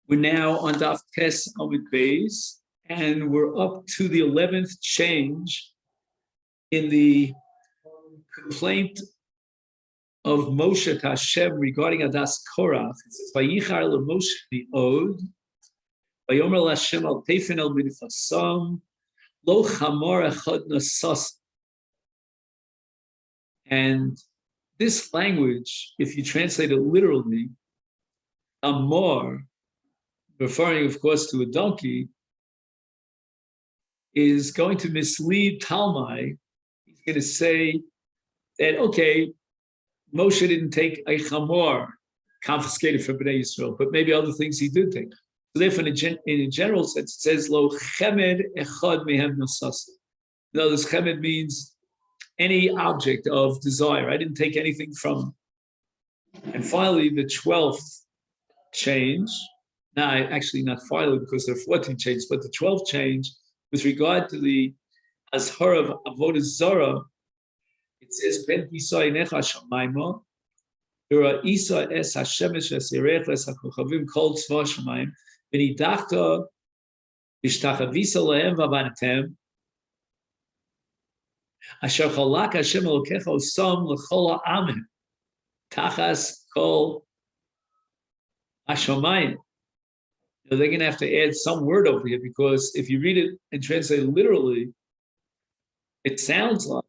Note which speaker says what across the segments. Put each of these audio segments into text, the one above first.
Speaker 1: We're now on Daf Tes Amud Beis, and we're up to the 11th change in the complaint of Moshe to Hashem regarding Adas Korach. It says, "Vayichar leMoshe mi'od, vayomer laHashem al tefen el minifasam, lo chamor echad nasas." And this language, if you translate it literally, amor, referring, of course, to a donkey, is going to mislead Talmai. He's going to say that, okay, Moshe didn't take a chamor confiscated from Bnei Yisrael, but maybe other things he did take. So therefore, in a general sense, it says, lo chemed echad mehem nosasi. No, this chemed means any object of desire. I didn't take anything from him. And finally, the 12th change, now actually not finally because there are 14 changes, but the 12th change with regard to the Azhar of Avodah Zarah, it says, Ben Isa Inecha Shamayma, Ura Isa Es Hashemesh Es Yerech Es HaKochavim Kol Tzva Shamayim, Benidachta Ishtachavisa Lahem Vavanetem, Asher Chalak Hashem Elokecha Osam L'chol Ha'amim, Tachas Kol Hashamayim. They're going to have to add some word over here, because if you read it and translate it literally, it sounds like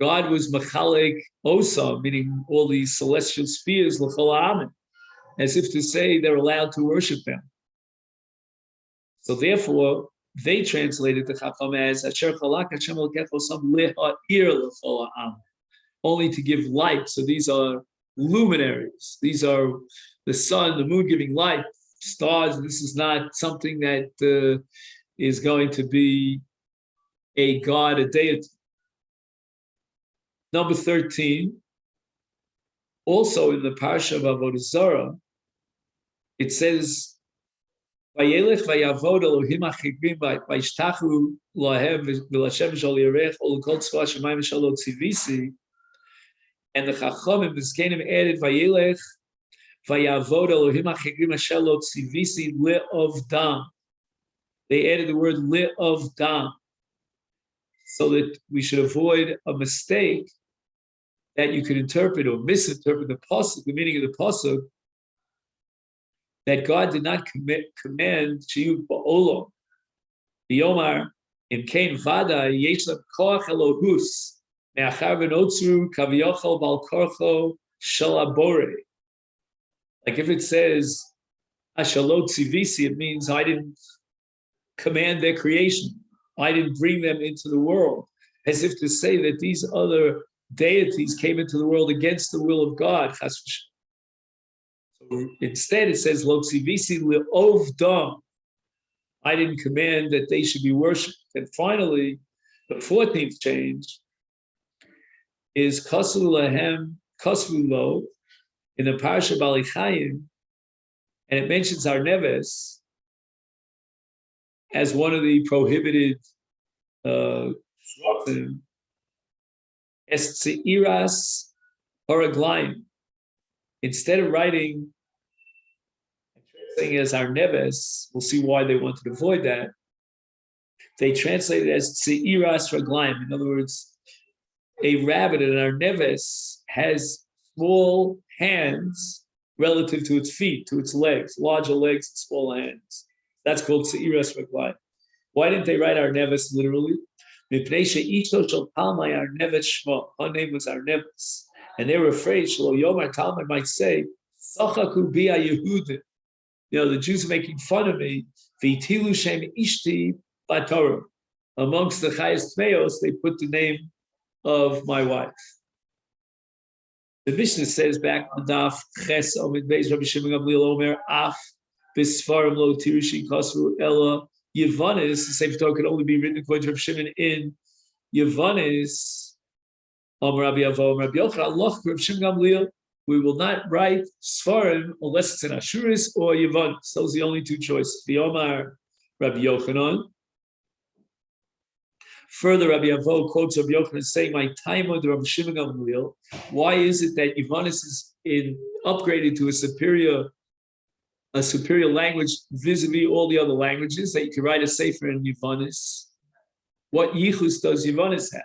Speaker 1: God was Machalek Osa, meaning all these celestial spheres, L'chol Ha'amim, as if to say they're allowed to worship them. So therefore, they translated the Chacham as Asher Chalak Hashem Elokecha Osam Le'ha'ir L'chol Ha'amim, only to give light. So these are luminaries. These are the sun, the moon giving light, stars. This is not something that is going to be a god, a deity. Number 13, also in the Parsha of Avodah Zarah, it says, "Vayelech vayavod Elohim achigrim vayishtachu lahem v'lashem shal yirech ulukol tzva shemayim shalo tzivisi." And the Chachamim, the Zkenim added, "Vayelech vayavod Elohim achigrim asher lo tzivisi le'ovdam." They added the word le'ovdam, so that we should avoid a mistake that you could interpret or misinterpret the pasuk, the meaning of the pasuk, that God did not command Shiyut ba'olam. The Yomar in Kain Vada Yeshlem Koach Elohus Me'achar v'notzru Kaviyachol Bal Korcho Shalabore. Like if it says Ashalot Tzivisi, it means I didn't command their creation. I didn't bring them into the world, as if to say that these other deities came into the world against the will of God. So instead, it says Lo tzivisi le'ovdam. I didn't command that they should be worshipped. And finally, the 14th change is Kasvu lahem Kasvu lo in the Parsha Balichayim, and it mentions Arneves as one of the prohibited shvatim, es tzeiras haraglayim. Instead of writing and translating as Arneves, we'll see why they wanted to avoid that. They translated it as tzeiras raglayim. In other words, a rabbit, an Arneves, has small hands relative to its feet, to its legs, larger legs and small hands. That's called Seiras Raglayim. Why didn't they write Arneves literally? Her name was Arneves. And they were afraid, Shlo Yomar Talmud might say, Sachaku bi'a Yehudim. The Jews are making fun of me. V'itilu shem ishti b'Torah. Amongst the Chayes Tmeos, they put the name of my wife. The Mishnah says back on Daf Ches Amud Beis, Rabbi Shimon Gamliel Omer, Af Bisfarim lo tirushi kasru ella Yavanis. The Sefer Torah can only be written according to Rabbi Shimon in Yavanis. Rabbi Avo, Rabbi Yochanan, Allah, Rabbi Shimon Gamliel. We will not write Sfarim unless it's in Ashuris or Yavanis. Those are the only two choices. The Omar, Rabbi Yochanan. Further, Rabbi Avo quotes Rabbi Yochanan saying, "My time under Rabbi Shimon Gamliel. Why is it that Yavanis is upgraded to a superior a superior language vis-a-vis all the other languages, that you can write a sefer in Yavanis. What yichus does Yavanis have?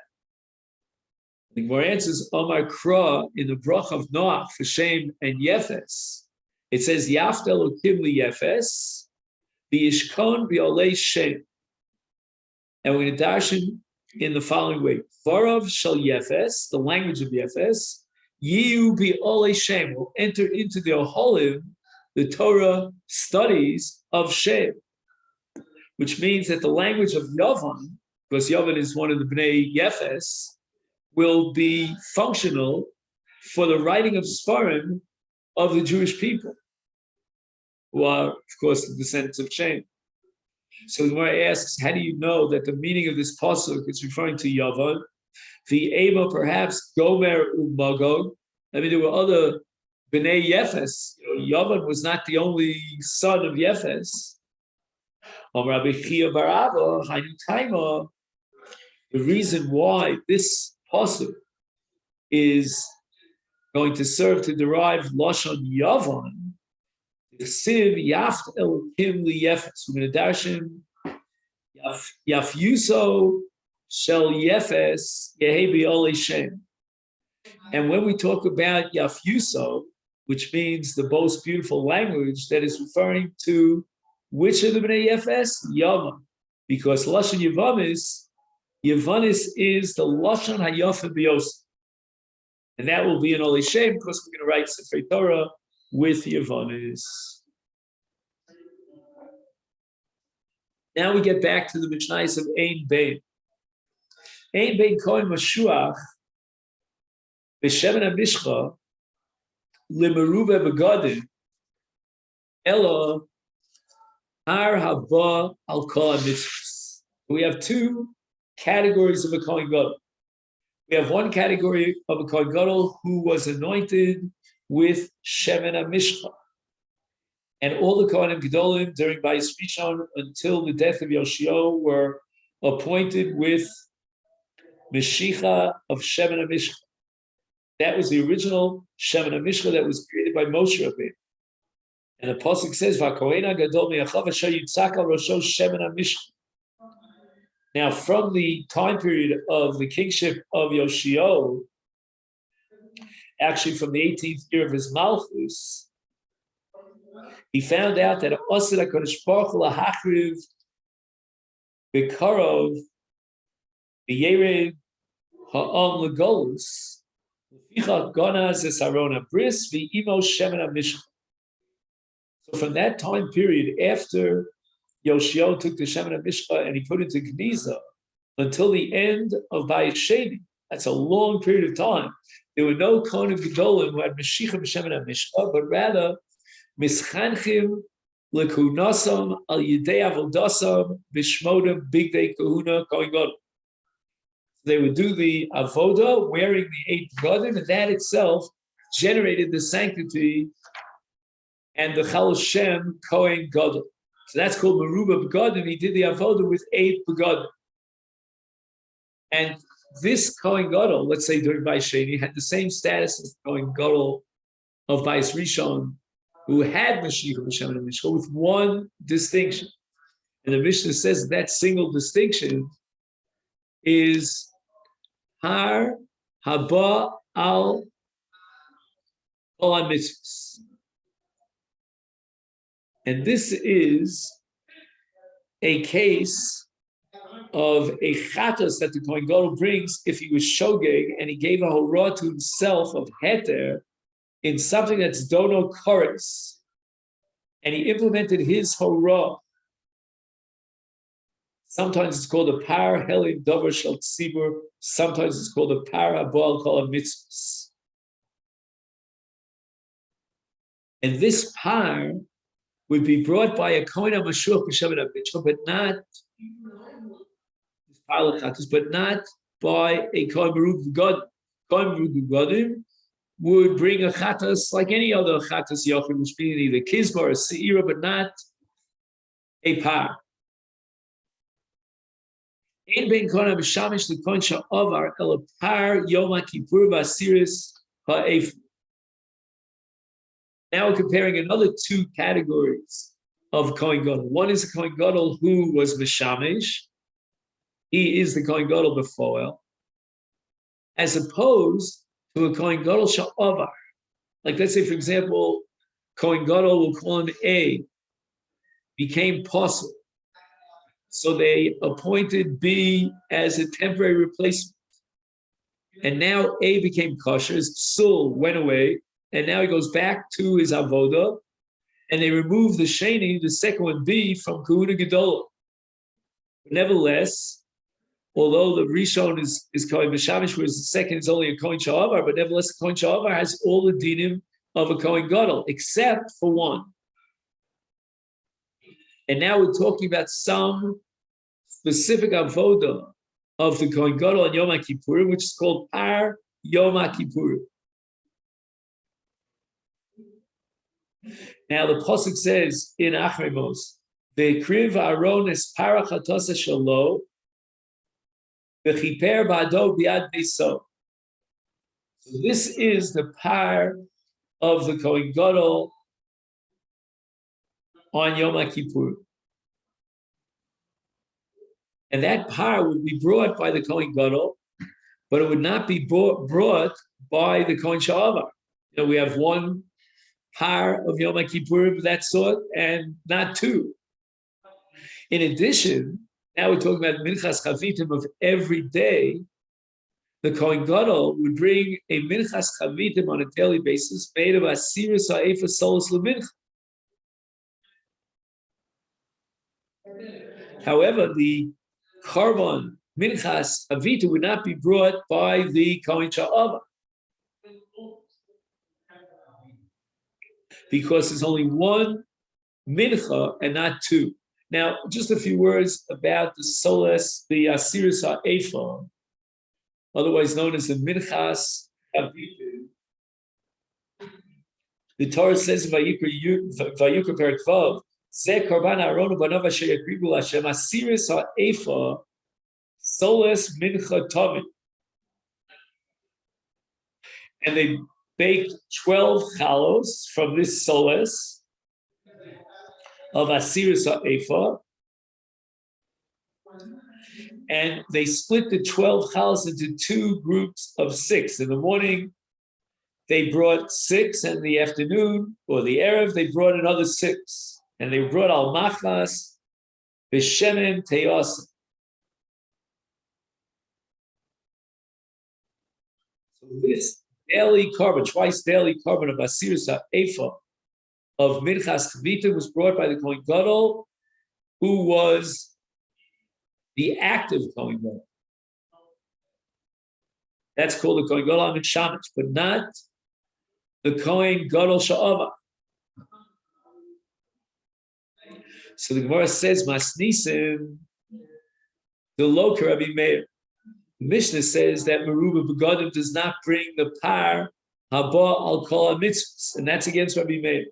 Speaker 1: The Gemara answers, Omar Kra, in the brach of Noach for Shem and Yefes. It says, Yaftel Okim li Yefes, the Ishkon bi'olei Shem. And we're going to darshan in the following way. Varav shall Yefes, the language of Yefes, Yiu bi'olei Shem, will enter into the Oholim, the Torah studies of Shem, which means that the language of Yavan, because Yavan is one of the Bnei Yefes, will be functional for the writing of Sfarim of the Jewish people, who are, of course, the descendants of Shem. So the Gemara asks, how do you know that the meaning of this pasuk is referring to Yavan? The Eva, perhaps Gomer Magog. I mean, there were other Bnei Yefes. Yavan was not the only son of Yefes. The reason why this pasuk is going to serve to derive Lashon Yavan, Siv Yaft Elokim li Yefes. We're going to darshan Yaf Yuso Shel Yefes Yehebi Ole Shem. And when we talk about Yaf Yuso, which means the most beautiful language, that is referring to which of the Bnei Yefes? Yavan. Because Lashon Yavanis is the Lashon Hayafa B'Yosef. And that will be an Ole Shem, because we're going to write Sefer Torah with Yavanis. Now we get back to the Mishnayos of Ein Bein. Ein Bein Kohen Mashuach B'Shemen HaMishcha L'Meruva B'Gadim Elo Har Haba Al Kol HaMitzvos. We have two categories of a Kohen Gadol. We have one category of a Kohen Gadol who was anointed with Shemen HaMishcha. And all the Kohanim Gedolim during Bayis Rishon until the death of Yoshio were appointed with Meshicha of Shemen HaMishcha. That was the original Shemen HaMishcha that was created by Moshe Rabbeinu. And the pasuk says, "V'Kohen HaGadol mi'achav asher yitzak al rosho Shemen HaMishcha." Now, from the time period of the kingship of Yoshio, actually from the 18th year of his Malchus, he found out that Osir HaKadosh Baruch Hu lahachriv b'karov b'yered ha'am legolus l'fichach ganaz esaron habris v'imo shemen hamishcha. So from that time period, after Yoshio took the Shemen HaMishcha and he put it into Gniza until the end of Bayis Sheni, that's a long period of time. There were no Kohanim Gedolim who had Meshicha b'Shemen HaMishcha, but rather Mischanchim lekunasam al yidei avodasam b'shmodem bigdei kahuna Kohen Gadol. They would do the avoda wearing the 8 begadim, and that itself generated the sanctity and the Chal Shem Kohen Gadol. So that's called Meruba Begadim. He did the avoda with 8 begadim. And this Kohen Gadol, let's say during Bayis Sheni, had the same status as the Kohen Gadol of Bayis Rishon, who had Mashiach b'Shemen HaMishcha, with one distinction. And the Mishnah says that single distinction is Har Haba Al Kol HaMitzvos. And this is a case of a chatas that the Kohen Gadol brings if he was shogeg and he gave a horah to himself of heter in something that's dono chorus, and he implemented his horah. Sometimes it's called a par helim dover shel tzibur. Sometimes it's called a par habal kol mitzvos. And this par would be brought by a Kohen HaMashuach b'Shemen HaMishcha, but not by a Kohen Meruba Begadim. Kohen Meruba Begadim would bring a chatas like any other chatas yochid, which being either kizbar or seira, but not a par. Ein bein Kohen HaMishamish l'Kohen sha'avar el par Yom HaKippur v'asiris ha'efu. Now we're comparing another two categories of Kohen Gadol. One is a Kohen Gadol who was Mishamish. He is the Kohen Gadol before, as opposed to a Kohen Gadol Sha'avar. Like, let's say, for example, Kohen Gadol, we'll call him A, became Apostle. So they appointed B as a temporary replacement. And now A became kosher, his psul went away, and now he goes back to his avodah, and they remove the sheni, the second one, B, from Kahuna Gedolah. Nevertheless, although the Rishon is Kohen Mishamish, whereas the second is only a Kohen Sha'avar, but nevertheless, a Kohen Sha'avar has all the dinim of a Kohen Gadol, except for one. And now we're talking about some specific avodah of the Kohen Gadol on Yom HaKippurim, which is called Par Yom HaKippurim. Now the pasuk says in Achremos, "Ve'kriv Aaron es para chatosa shelo, ve'chiper ba'ado biad beiso." So this is the par of the Kohen Gadol on Yom HaKippurim. And that par would be brought by the Kohen Gadol, but it would not be brought by the Kohen Sha'avar. We have one par of Yom HaKippurim of that sort, and not two. In addition, now we're talking about Minchas Chavitim of every day. The Kohen Gadol would bring a Minchas Chavitim on a daily basis made of Asiris Ha'efa Solos L'Mincha. However, the Korban Minchas Chavitim would not be brought by the Kohen Sha'avar, because there's only one mincha and not two. Now, just a few words about the soles, the Asiris Ha'efa, otherwise known as the Minchas Chavitim. The Torah says in Vayikra Perek Vav, Zeh Korban Aaron u'banav asher yakribu Lashem Asiris Ha'efa soles mincha tovim. And they baked 12 chalos from this soles of Asiris Ha'efa, and they split the 12 chalos into two groups of 6. In the morning, they brought 6, and in the afternoon or the erev, they brought another 6, and they brought al machlas b'shemen teyos. So this daily korban, twice daily korban of Asiris Ha'efa of Minchas Chavitim was brought by the Kohen Gadol, who was the active Kohen Gadol. That's called the Kohen Gadol Mishamish, but not the Kohen Gadol Sha'avar. So the Gemara says, Masnisim, the Loka Rabbi Meir. The Mishnah says that Meruba Begadim does not bring the par haba al kol mitzvahs, and that's against Rabbi Meir.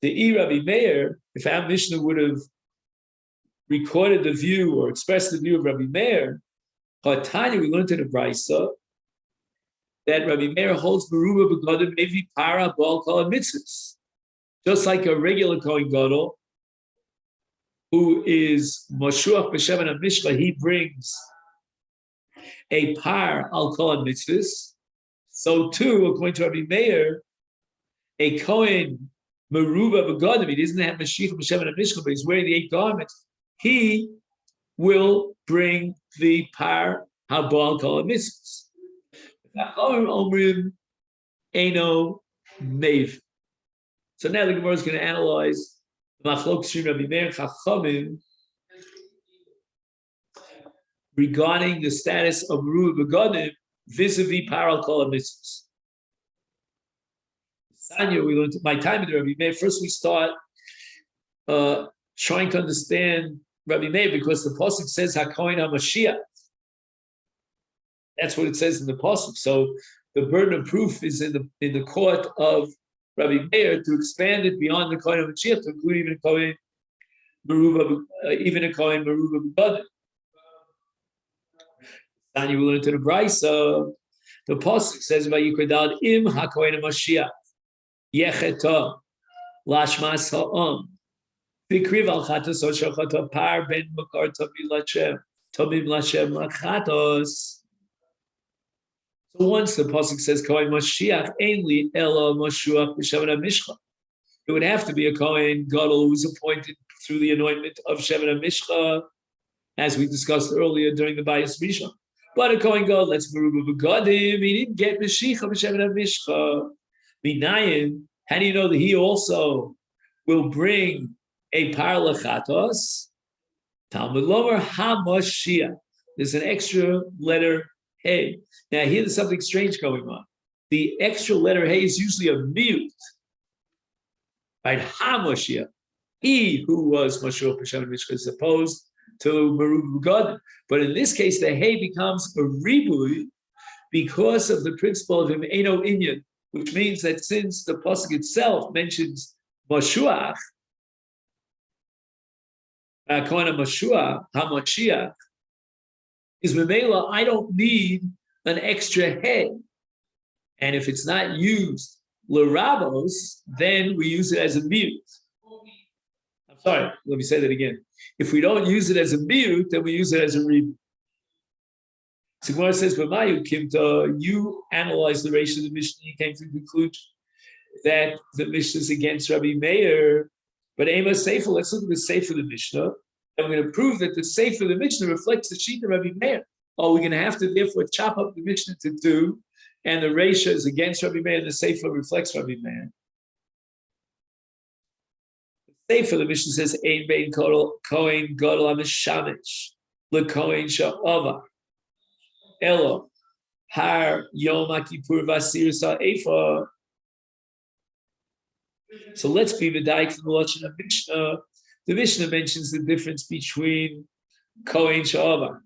Speaker 1: The Rabbi Meir, if our Mishnah would have recorded the view or expressed the view of Rabbi Meir, Hatanya, we learned in the Brisa that Rabbi Meir holds Meruba Begadim maybe para bal kol mitzvahs, just like a regular Kohen Gadol who is Moshuach b'Shem and Mishla, he brings a par al kol mitzvahs. So too, according to Rabbi Meir, a Kohen Meruba Begadim, he doesn't have Mashiach b'Shem and Mishla, but he's wearing the 8 garments. He will bring the par habal kol mitzvahs. Omrim eno meiv. So now the Gemara is going to analyze the machlok between Rabbi Meir and Chachamim regarding the status of Meruba Begadim vis-a-vis par al kol mitzvahs. Sanya, we learned my time with Rabbi Meir. First, we start trying to understand Rabbi Meir, because the pasuk says HaKohen HaMashiach. That's what it says in the pasuk. So the burden of proof is in the court of Rabbi Meir to expand it beyond the Kohen HaMashiach to include even a Kohen Meruba Begadim. And you will learn to the Brisa. The pasuk says Vayikra Dal Im HaKohen HaMashiach Yecheta Lashmas ha'am. Bikriv al chatos o shachata par ben makar tamim lachem. Tamim lachem lachatos. So once the pasuk says Kohen Mashiach, ainly Ela Mashuach b'Shevet HaMishcha. It would have to be a Kohen Gadol who was appointed through the anointment of Shevet HaMishcha, as we discussed earlier during the Bayis Rishon. But a Kohen Gadol, let's Meruba Begadim, he didn't get Mashiach b'Shevet HaMishcha. Minayin, how do you know that he also will bring a par lechatos? Talmud Lomer HaMashiach. There's an extra letter Hey. Now, here there's something strange going on. The extra letter Hey is usually a mute. Right? HaMashiach. He who was Mashiach B'Shem Mishcha is opposed to Merub God. But in this case, the Hey becomes a ribui because of the principle of him Eno Inyan, which means that since the pasuk itself mentions Mashuach, Kohen Mashuach, HaMashiach, is Memela, I don't need an extra head. And if it's not used l'rabos, then we use it as a mute. I'm sorry, let me say that again. If we don't use it as a mute, then we use it as a reboot. So Gemara says, B'mayu Kimta, you analyzed the ratio of the Mishnah, you came to the conclusion that the Mishnah is against Rabbi Meir, but Ema Seifa, let's look at the Seifa of the Mishnah. And we're going to prove that the Sefer of the Mishnah reflects the sheet of Rabbi Meir. We're going to have to therefore chop up the Mishnah to two, and the ratio is against Rabbi Meir, and the Sefer reflects Rabbi Meir. The Sefer of the Mishnah says, Ein bein kohen gadol hamishamish lekohen sha'avar elo har yom kippur vasir sa'efa. So let's be medayik from the Lashon of Mishnah. The Mishnah mentions the difference between Kohen Sha'avar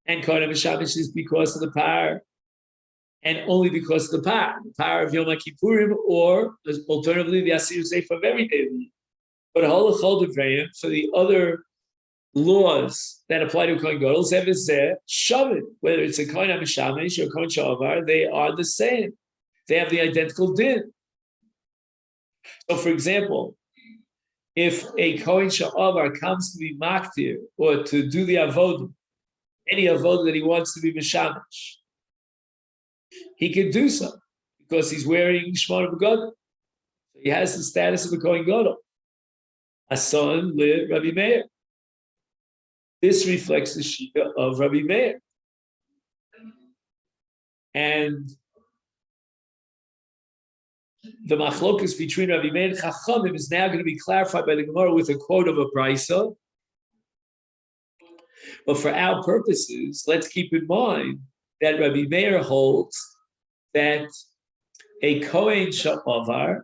Speaker 1: and Kohen HaMishamish is because of the power, and only because of the power of Yom Kippurim, or alternatively the Asir Seif of every day. But Halachol Devrayim, for the other laws that apply to Kohen Gadol, Shavit, whether it's a Kohen HaMishamish or Kohen Sha'avar, they are the same. They have the identical din. So, for example, if a Kohen Sha'avar comes to be maktir or to do the avodah, any avodah that he wants to be mishamash, he can do so because he's wearing Shmona B'Gadol. So he has the status of a Kohen Gadol. Ason le Rabbi Meir. This reflects the shita of Rabbi Meir. And the machlokus between Rabbi Meir and Chachamim is now going to be clarified by the Gemara with a quote of a brisa. But for our purposes, let's keep in mind that Rabbi Meir holds that a Kohen Sha'avar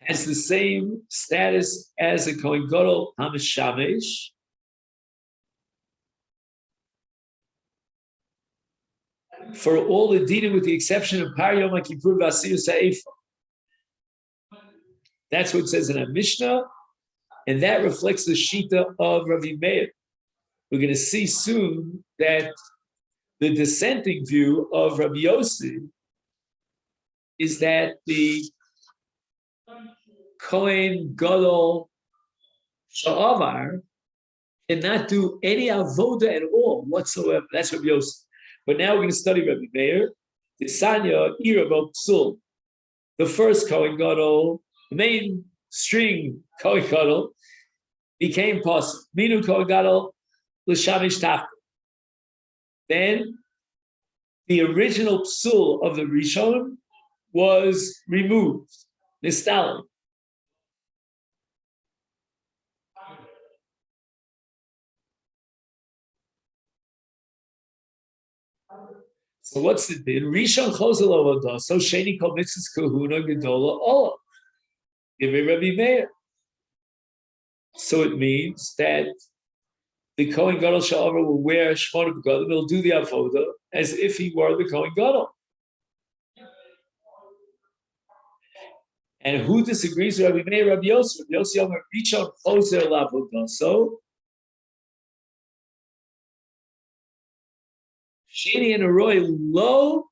Speaker 1: has the same status as a Kohen Gadol HaMishamesh, for all the dinim with the exception of Par Yom Kippur Vasir Sa'efa. That's what it says in our Mishnah, and that reflects the shita of Rabbi Meir. We're going to see soon that the dissenting view of Rabbi Yossi is that the Kohen Gadol Sha'avar cannot do any avoda at all whatsoever. That's Rabbi Yossi. But now we're going to study Rabbi Meir. The Sanya Irabot Psul, the first Kohen Gadol, the main string Kohen Gadol, became possible. Minu Kohen Gadol l'shamish tachto. Then the original psul of the Rishon was removed. Nistalin. So what's the din? Rishon chozel avodah. So sheni kol mitzvahs kahuna gedola olah. Give me Rabbi Meir. So it means that the Kohen Gadol Sha'avar will wear Shmona B'Gadol, will do the avodah as if he were the Kohen Gadol. And who disagrees with Rabbi Meir? Rabbi Yossi. Rabbi Yossi Omer Rishon chozer l'avodah. So Sheni and Aroi lo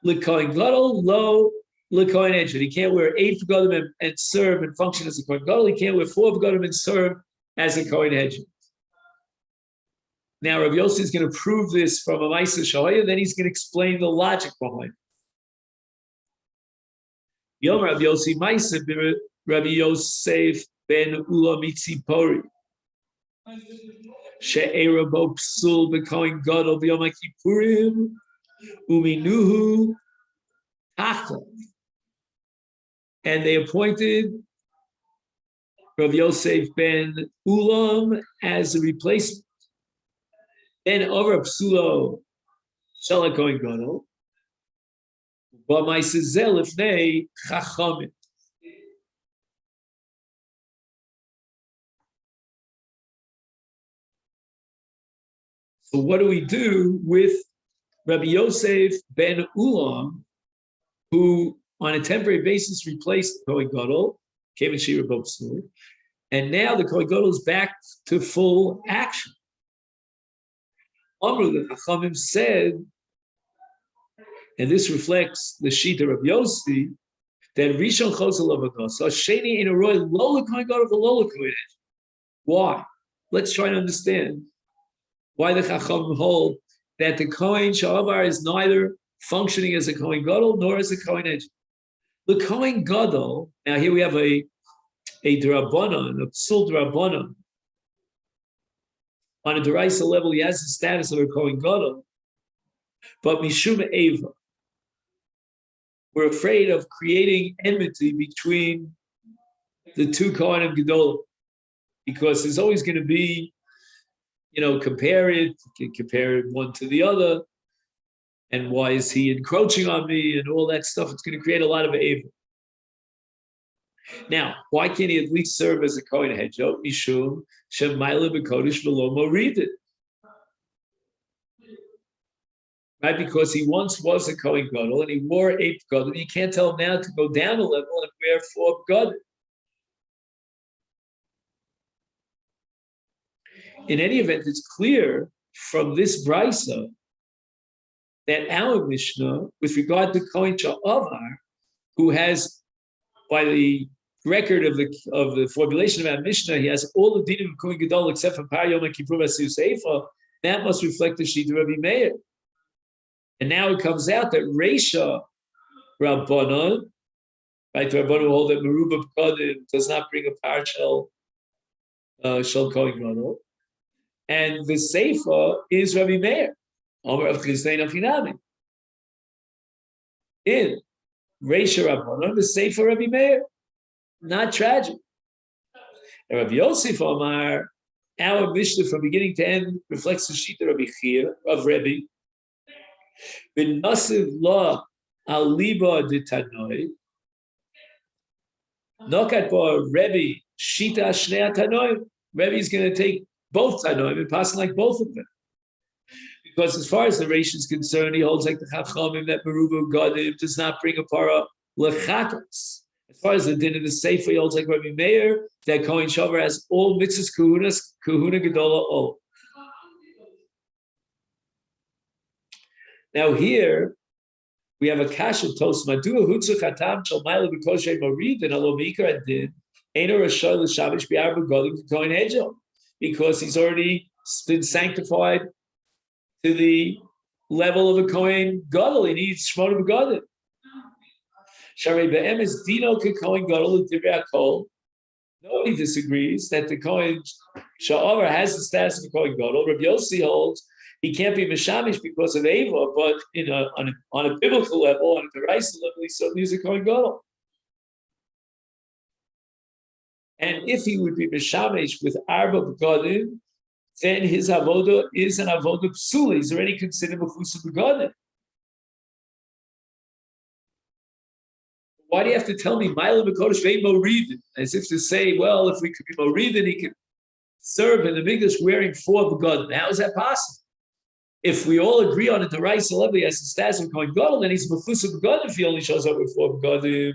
Speaker 1: L'kohen gadol, lo l'kohen hedron. He can't wear 8 begadim and serve and function as a kohen gadol. He can't wear 4 begadim and serve as a kohen hedron. Now, Rabbi Yossi is going to prove this from a Ma'aser Shahaya, and then he's going to explain the logic behind it. Yom Rabbi Yossi Ma'aser Rabbi Yosef ben Ula Mitzipori she'era bo psul b'kohen gadol b'yom HaKippurim uminuhu tachla. And they appointed Rabbi Yosef ben Ulam as a replacement. Then over psulo shel HaKohen Gadol, b'ma'aser zeh lifnei chachamim. So what do we do with Rabbi Yosef ben Ulam, who on a temporary basis replaced the Kohen Gadol, came in Shira Bopsul, and now the Kohen Gadol is back to full action? Amru, the Chachamim said, and this reflects the Shita of Yossi, that Rishon Chosel Avodah, Sheni in a roy, Lola Kohen Gadol, the Lola Kohen. Why? Let's try to understand why the Chacham hold that the Kohen Sha'avar is neither functioning as a Kohen Gadol nor as a Kohen Hedron. The Kohen Gadol, now here we have a D'Rabbanan, a Psul D'Rabbanan. On a D'Oraisa level, he has the status of a Kohen Gadol, but Mishum Eva, we're afraid of creating enmity between the two Kohanim Gedolim, because there's always going to be, compare it one to the other, and why is he encroaching on me, and all that stuff. It's going to create a lot of evil. Now, why can't he at least serve as a Kohen Hedron? Mishum shemayla b'kodesh v'lo morid. Right, because he once was a Kohen Gadol and he wore 8 Gadol. You can't tell him now to go down a level and wear 4 Gadol. In any event, it's clear from this brisa that our Mishnah, with regard to Kohen Sha'avar, who has, by the record of the formulation of our Mishnah, he has all the dinim of Kohen Gadol except for Par Yom HaKippur Asir Seifa. That must reflect the Shita Rabbi Meir. And now it comes out that Reisha Rabbanon, right, the Rabbanon hold that Meruba B'Kodim does not bring a partial Shel Kohen Gadol. And the Seifa is Rabbi Meir, Omer of Chizdein Achinami. In Reisha Rabbanon, the Seifa Rabbi Meir, not tragic. And Rabbi Yosef Omar, our Mishnah from beginning to end reflects the Shita Rabbi Chia, of Rebbe. Bin Nasiv La Al Liba de Tanoi, Nokat Bar Rebbe Shita Shnei Tanoi. Rebbe is going to take both Tanoim and pass like both of them. Because as far as the Reish is concerned, he holds like the Chachamim that Meruba Gadim does not bring a para lechatas. As far as the din of the Sefer, he holds like Rabbi Meir that Kohen Shavar has all mitzvahs kahuna gedola all. Now here we have a kasha tos madua hutzu chatam shal ma'ila b'kosher marid and alo mikra din eno rashay l'shamish bi'arba gadim Kohen Hedron, because he's already been sanctified to the level of a Kohen Gadol. He needs Shmona B'Gadim. Sharei Be'em is Dino Kohen Gadol Divrei HaKol. Nobody disagrees that the Kohen Sha'avar has the status of a Kohen Gadol. Rabbi Yossi holds he can't be Mishamish because of Eva, but on a biblical level, on a D'Oraisa level, he certainly is a Kohen Gadol. And if he would be Mishamish with Arba B'Gadim, then his avoda is an avoda psula. He's already considered mechusa b'gadim. Why do you have to tell me ma'ila b'kodesh ve'im moridin? As if to say, well, if we could be moridin, he could serve in the English wearing 4 b'gadim. How is that possible? If we all agree on it, the right level, he has the status of Kohen Gadol, then he's mechusa b'gadim if he only shows up with 4 b'gadim.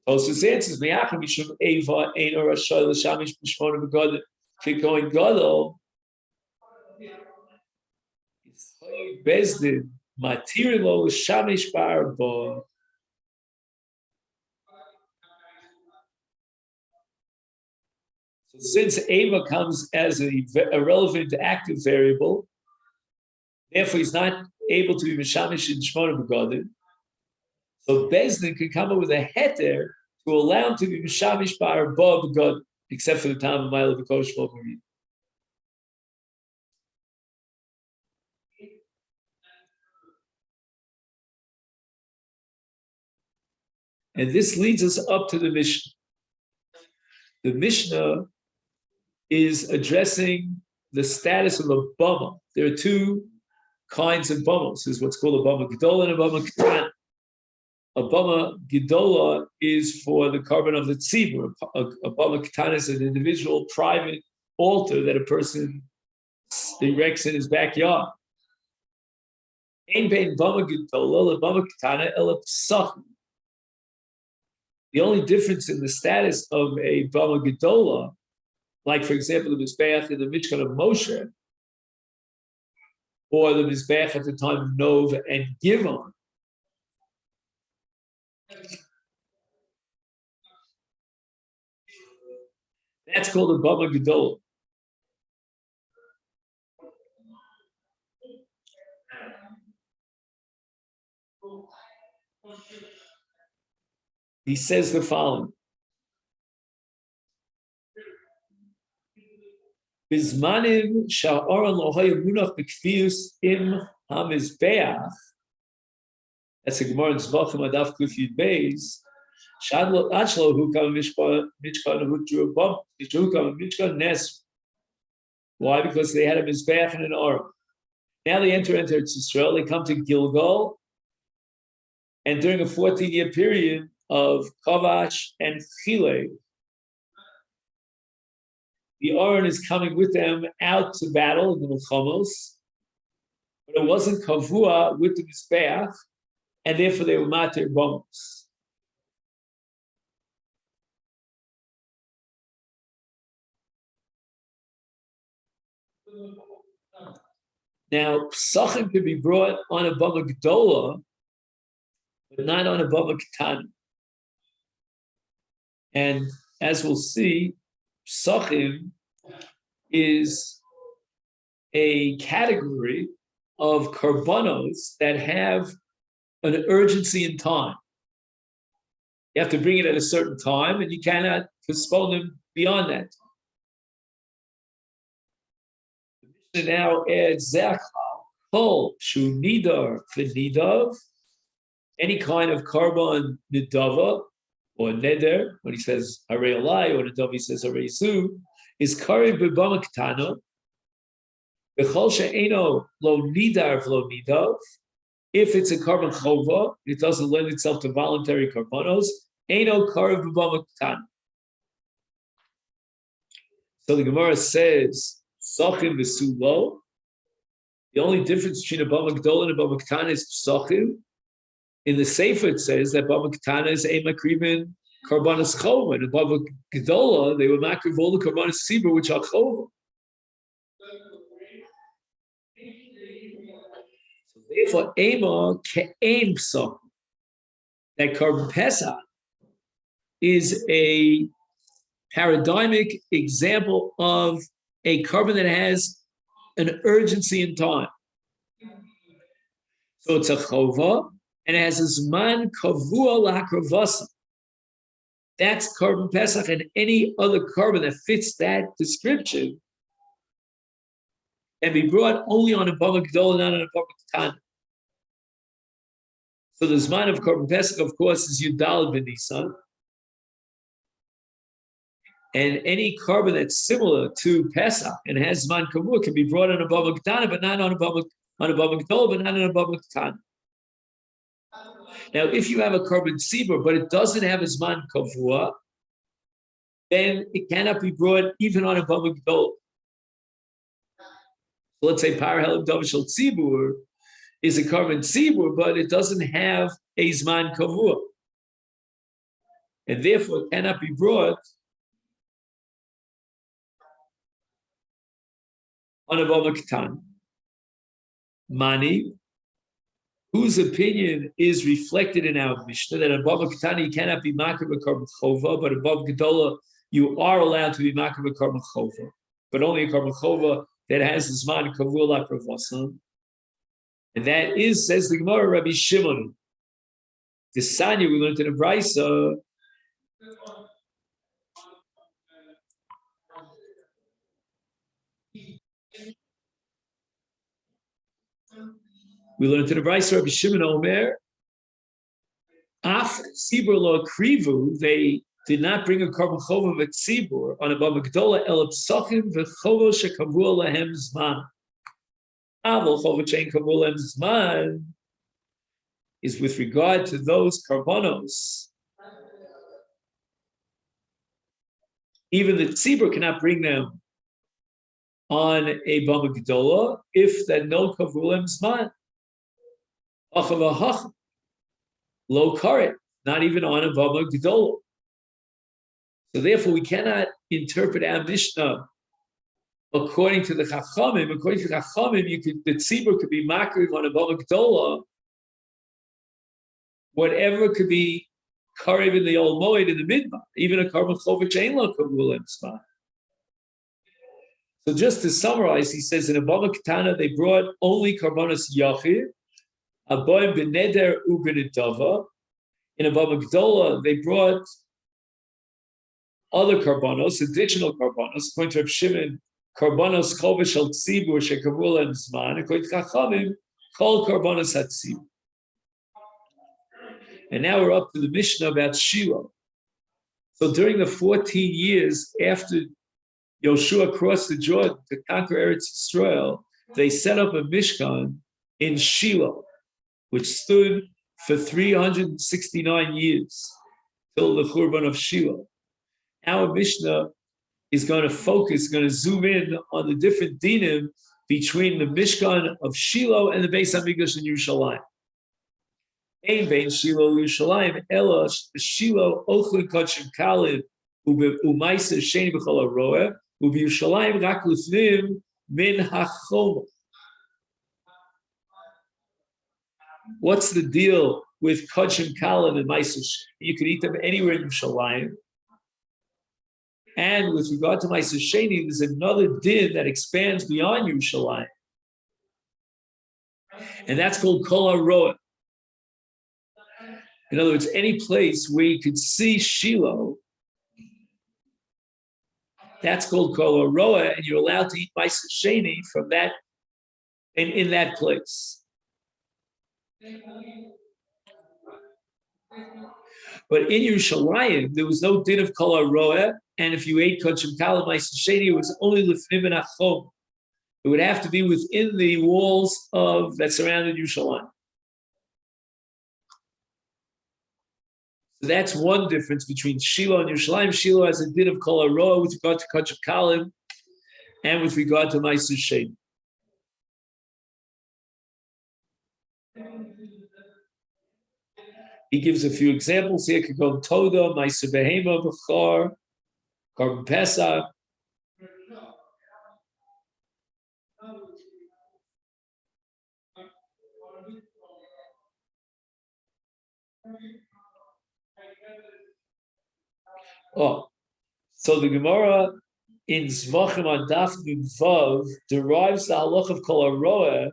Speaker 1: Tosfos answers, me'achim mishum eva ein or rashay l'shamish b'shmona b'gadim. Kohen Gadol, Bezdin Matirilo shamish barbo. So since Ava comes as a relevant active variable, therefore he's not able to be Mishamish in Shmona Begodim. So Bezdin can come up with a heter to allow him to be Mishamish Bar Bo Begod, except for the time of Mila Bekosh Marie. And this leads us up to the Mishnah. The Mishnah is addressing the status of a bama. There are two kinds of bamas. There's what's called a bama gedola and a bama katan. A bama gedola is for the carbon of the tzibur. A bama katan is an individual private altar that a person erects in his backyard. Ein bein bama gedola le bama katana ela psachim. The only difference in the status of a bama gedola, like for example the mizbeach in the Mishkan of Moshe, or the mizbeach at the time of Nov and Givon, that's called a bama gedola. He says the following. Bizmanim sha'oran lohoya munach b'kfius im hamizbeach. That's a Gemara in Zvachim Adaf Kuf Yud Beis. Shadlo achlo hu kam mishkan hu drew bump. Hu kam mishkan nes. Why? Because they had a mizbeach and an aron. Now they enter Israel. They come to Gilgal, and during a 14-year period of Kavash and Chile, the Aron is coming with them out to battle in the Milchamos, but it wasn't Kavua with the Mizbeach, and therefore they were Matir Bombs. Now, Psachim can be brought on a Bama Gdola, but not on a Bama Ketana. And as we'll see, Psachim is a category of karbanos that have an urgency in time. You have to bring it at a certain time, and you cannot postpone them beyond that. The Mishnah now adds Zechal, Kol, Shu Nidar, V'Nidav, any kind of karban nidava, or neder, when he says Harei Alai, or Nadav he says Harei Zu, is Karev B'Bama Ketana, B'chol She'eno Lo Nidar V'Lo Nidav. If it's a karban chova, it doesn't lend itself to voluntary karbanos. Eno Karev B'Bama Ketana. So the Gemara says, Psachim V'Sulo. The only difference between a Bama Gdola and a Bama Ketana is Psachim. In the Sefer it says that Bava Ketana is a Makrivin Karbanas Chova. And in Bava Gedola, they were Makriv all the Karbanas Sibur, which are Chova. So therefore, Ema Ke'en Psach, that Karban Pesach is a paradigmic example of a carbon that has an urgency in time. So it's a Chova, and it has a Zman Kavua L'Hakravasa. That's Karban Pesach, and any other carbon that fits that description can be brought only on a Bava Gedola, not on a Bava Ketana. So the Zman of Karban Pesach, of course, is Yudal Ben Nisan. And any carbon that's similar to Pesach and has Zman Kavua can be brought on a Bava Ketana, but not on a Bava Gedola, but not on a Bava Ketana. Now, if you have a carbon tzibur, but it doesn't have a zman kavua, then it cannot be brought even on a bava gedola. So let's say parahel davashal tzibur is a carbon tzibur, but it doesn't have a zman kavua, and therefore it cannot be brought on a bava ketan. Mani. whose opinion is reflected in our Mishnah that above Ketana you cannot be makar b'korban chova, but above Gedola you are allowed to be makar b'korban chova, but only a korban chova that has the zman kavua lapravosan. And that is, says the Gemara, Rabbi Shimon. The Sanya we learned in the Brisa. We learned in the Brisa, Rabbi Shimon Omer, Af Tzibur lo krivu, they did not bring a korban chova of tzibur on a bava gedola el psachim v'chovo shekavua lahem zman. Aval chovo shein kavua lahem zman is with regard to those karbonos. Even the tzibur cannot bring them on a bava gedola if that no kavua lahem zman. Achav lo karet, not even on a bava gedola. So therefore, we cannot interpret our Mishnah according to the Chachamim. According to the Chachamim, the tzibur could be makriv on a bava gedola, whatever could be karev in the old moed in the midbar, even a korban chova she'ein lo kavua lahem zman. So just to summarize, he says in a bava ketana they brought only karbonos yachid, aboim beneder ubenedava. In a bava gedola they brought other karbonos, additional karbonos. According to Reb Shimon, karbonos chova shel tzibur shekavua lahem zman. According to Chachamim, kol karbonos hatzibur. And now we're up to the Mishnah about Shiloh. So during the 14 years after Yoshua crossed the Jordan to conquer Eretz Yisrael, they set up a Mishkan in Shiloh, which stood for 369 years till the Churban of Shiloh. Our Mishnah is going to focus, going to zoom in on the different dinim between the Mishkan of Shiloh and the Beis HaMikdash in Yerushalayim. Ein bein Shiloh Yerushalayim ela Shiloh ochli kodshim kalim u'maisa shein b'chol haroeh u'b'Yerushalayim rak lifnim min hachoma. What's the deal with kodshim kalim and maisa? You can eat them anywhere in Yerushalayim. And with regard to maisa sheni, there's another din that expands beyond Yerushalayim, and that's called kol haroeh. In other words, any place where you could see Shiloh, that's called kol haroeh, and you're allowed to eat maisa sheni from that and in that place. But in Yerushalayim, there was no din of kol haroeh, and if you ate kodshim kalim maisa sheni, it was only lifnim and achom. It would have to be within the walls of that surrounded Yerushalayim. So that's one difference between Shiloh and Yerushalayim. Shiloh has a din of kol haroeh with regard to kodshim kalim and with regard to maisa sheni. He gives a few examples here. Kagon Toda, Maisa Behema, Bechor, Korban Pesach. Oh, so the Gemara in Zvachim on Daf Nun Vav derives the halach of kol haroeh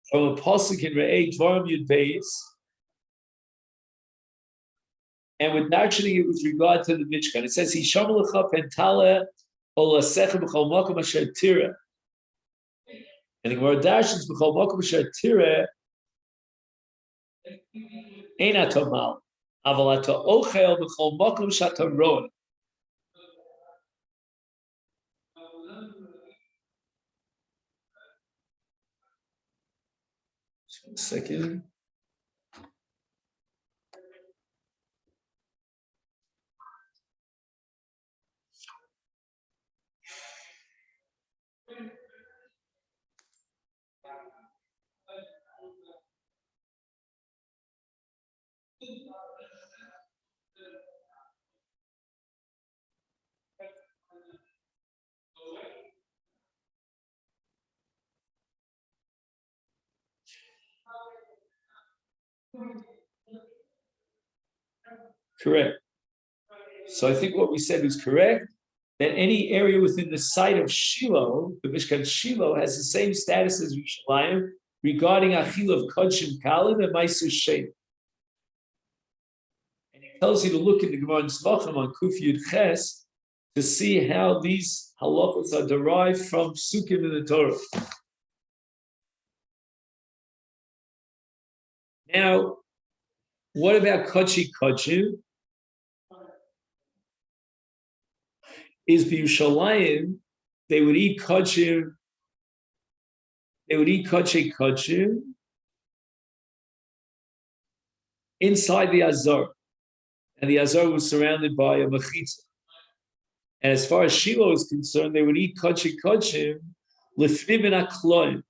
Speaker 1: from a pasuk in Re'ei Dvarim Yud Beis, and with darshaning it with regard to the Mishkan. It says, Hisham lecha pentale olasecha b'chol makom asher tireh. And the Gemara darshans b'chol makom asher tireh ein ato mal, aval ato ochel b'chol makom shato roeh. Just 1 second. Correct. So I think what we said was correct, that any area within the site of Shiloh, the Mishkan Shiloh, has the same status as Yerushalayim regarding Achil of Kodshim Kalim and Maisu Shem. And he tells you to look in the Gemara in Tzvachim on Kuf Yud Ches to see how these halachos are derived from Psukim in the Torah. Now, what about Kodshi Kodshim? Is B'Yushalayim, they would eat Kodshim, they would eat Kodshi Kodshim inside the Azor. And the Azor was surrounded by a Mechitza. And as far as Shiloh is concerned, they would eat Kodshi Kodshim, Lefnim and Akloim,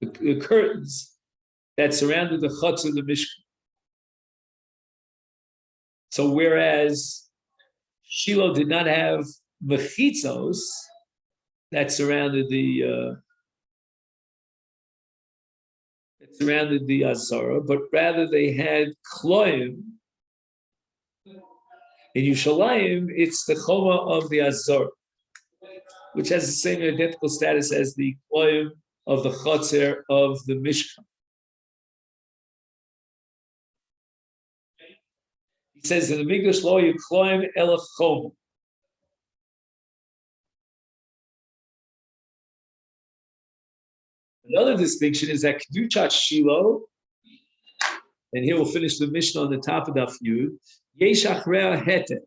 Speaker 1: the curtains that surrounded the Chutz of the Mishkan. So whereas Shiloh did not have mechitzos that surrounded the Azara, but rather they had kloim. In Yerushalayim, it's the choma of the Azara, which has the same identical status as the kloim of the chotzer of the Mishkan. He says in the Mikdash law, you kloim elach choma. Another distinction is that Keduchat Shiloh, and here we'll finish the Mishnah on the top of Daf Yud, Yesh Achrea Heter.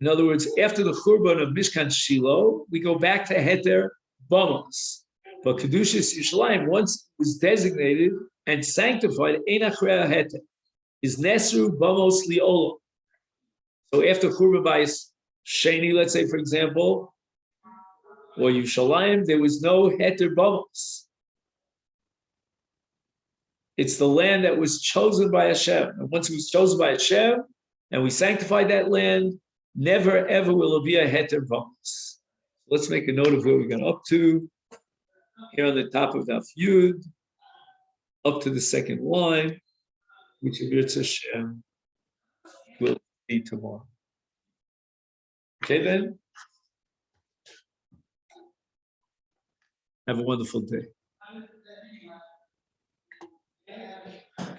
Speaker 1: In other words, after the Churban of Mishkan Shiloh, we go back to Heter Bamos. But Kedushas Yerushalayim, once it was designated and sanctified, Ein Achrea Heter, is Nesru Bamos Li'olam. So after Churban Bayis Sheni, let's say, for example, or Yerushalayim, there was no Heter Bamos. It's the land that was chosen by Hashem. And once it was chosen by Hashem, and we sanctified that land, never ever will it be a Heter Bamos. Let's make a note of where we got up to. Here on the top of Daf Yud, up to the second line, which Yirtzeh Hashem will be tomorrow. Okay then? Have a wonderful day.